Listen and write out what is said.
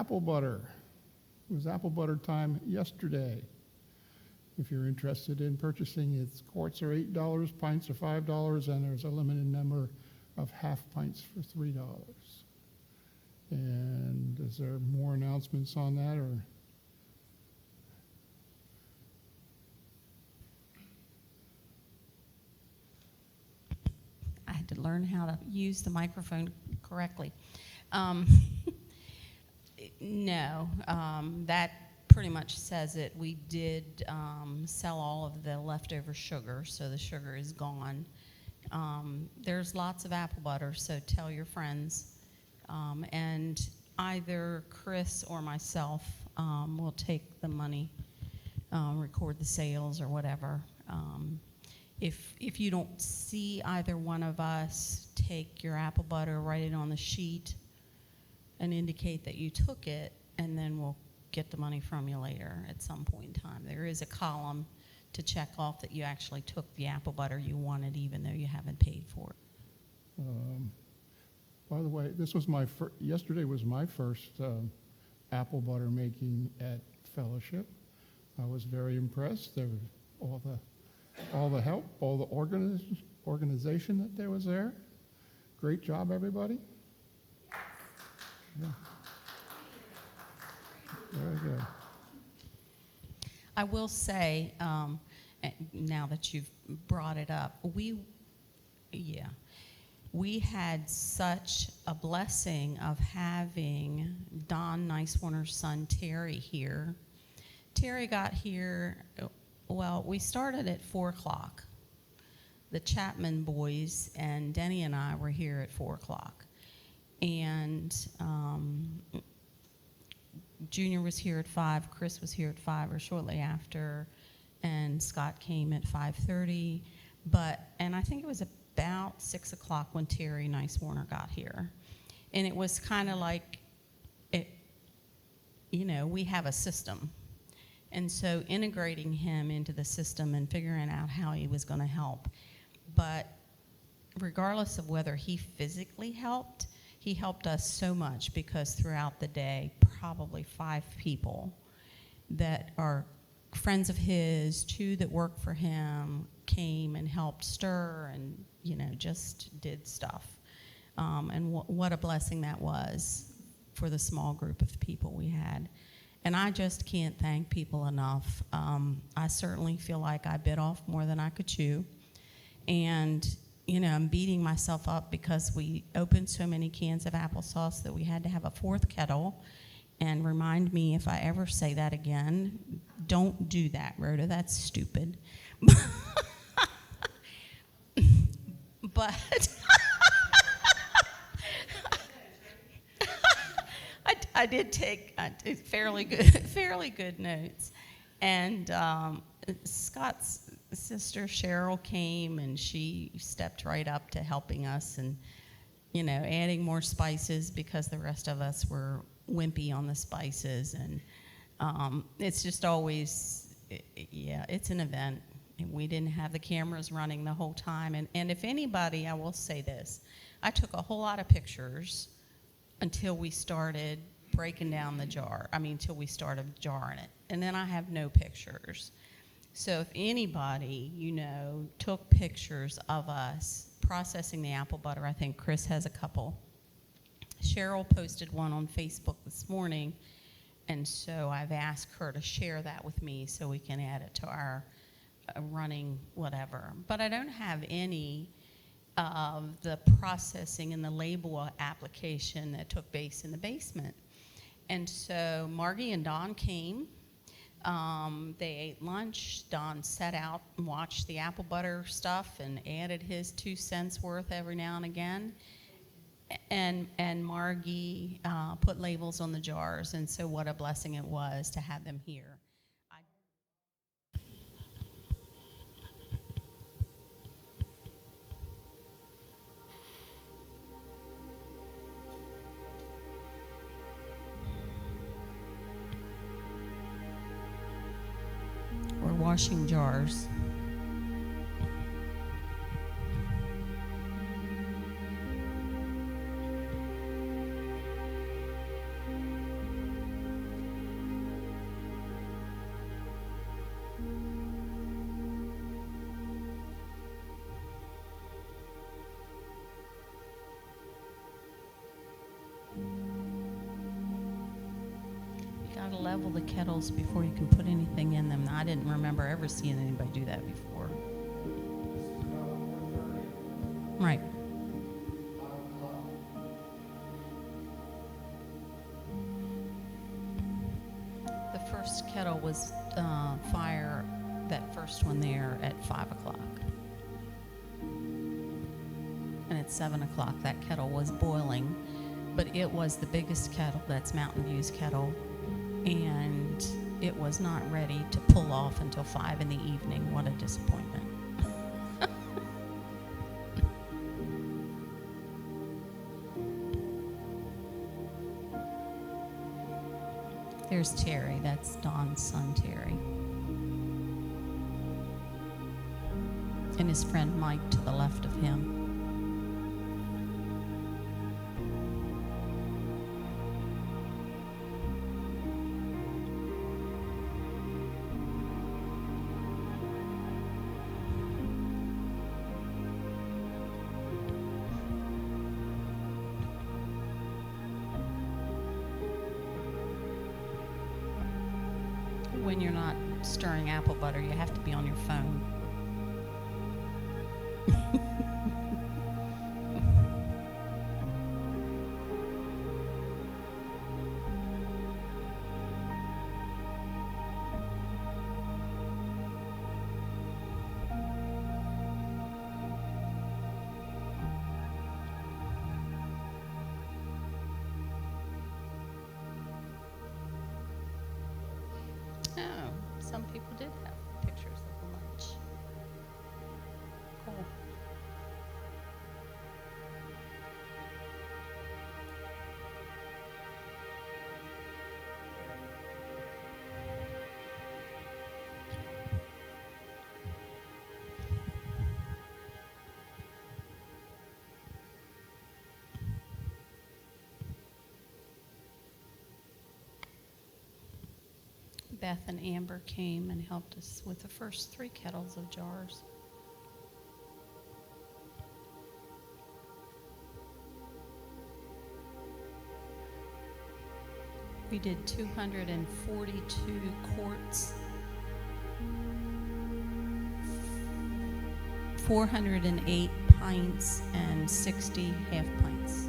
apple butter. It was apple butter time yesterday. If you're interested in purchasing it, quarts are $8, pints are $5, and there's a limited number of half pints for $3. And is there more announcements on that, or? I had to learn how to use the microphone correctly. No, that pretty much says it. We did sell all of the leftover sugar, so the sugar is gone. There's lots of apple butter, so tell your friends. And either Chris or myself will take the money, record the sales or whatever. If you don't see either one of us, take your apple butter, write it on the sheet, and indicate that you took it, and then we'll get the money from you later at some point in time. There is a column to check off that you actually took the apple butter you wanted, even though you haven't paid for it. By the way, this was yesterday was my first apple butter making at Fellowship. I was very impressed. There was all the help, all the organization that there was there. Great job, everybody. Yeah. Very good. I will say, now that you've brought it up, we had such a blessing of having Don Nicewarner's son Terry here. Terry got here, well, we started at 4 o'clock. The Chapman boys and Denny and I were here at 4 o'clock. And Junior was here at 5, Chris was here at 5 or shortly after, and Scott came at 5:30. And I think it was about 6 o'clock when Terry Nicewarner got here. And it was kind of like, we have a system. And so integrating him into the system and figuring out how he was going to help. But regardless of whether he physically helped, he helped us so much because throughout the day, probably 5 people that are friends of his, 2 that work for him, came and helped stir and, just did stuff. And what a blessing that was for the small group of people we had. And I just can't thank people enough. I certainly feel like I bit off more than I could chew. And I'm beating myself up because we opened so many cans of applesauce that we had to have a 4th kettle. And remind me if I ever say that again, don't do that, Rhoda. That's stupid. But I did take fairly good notes. And Scott's sister Cheryl came and she stepped right up to helping us and, adding more spices because the rest of us were wimpy on the spices. And it's just always, it's an event. And we didn't have the cameras running the whole time. And if anybody, I will say this, I took a whole lot of pictures until we started breaking down the jar. Until we started jarring it. And then I have no pictures. So if anybody, took pictures of us processing the apple butter, I think Chris has a couple. Cheryl posted one on Facebook this morning, and so I've asked her to share that with me so we can add it to our running whatever. But I don't have any of the processing and the label application that took place in the basement. And so Margie and Don came. They ate lunch. Don sat out and watched the apple butter stuff and added his 2 cents worth every now and again. And Margie put labels on the jars. And so what a blessing it was to have them here. We're washing jars. gotta level the kettles before you can put anything in them. I didn't remember ever seeing anybody do that before. Right. The first kettle was fire, that first one there, at 5 o'clock. And at 7 o'clock, that kettle was boiling, but it was the biggest kettle. That's Mountain View's kettle, and it was not ready to pull off until 5 in the evening. What a disappointment. There's Terry. That's Don's son, Terry. And his friend Mike to the left of him. When you're not stirring apple butter, you have to be on your phone. Oh, some people did have pictures of the lunch. Cool. Beth and Amber came and helped us with the first 3 kettles of jars. We did 242 quarts, 408 pints, and 60 half pints.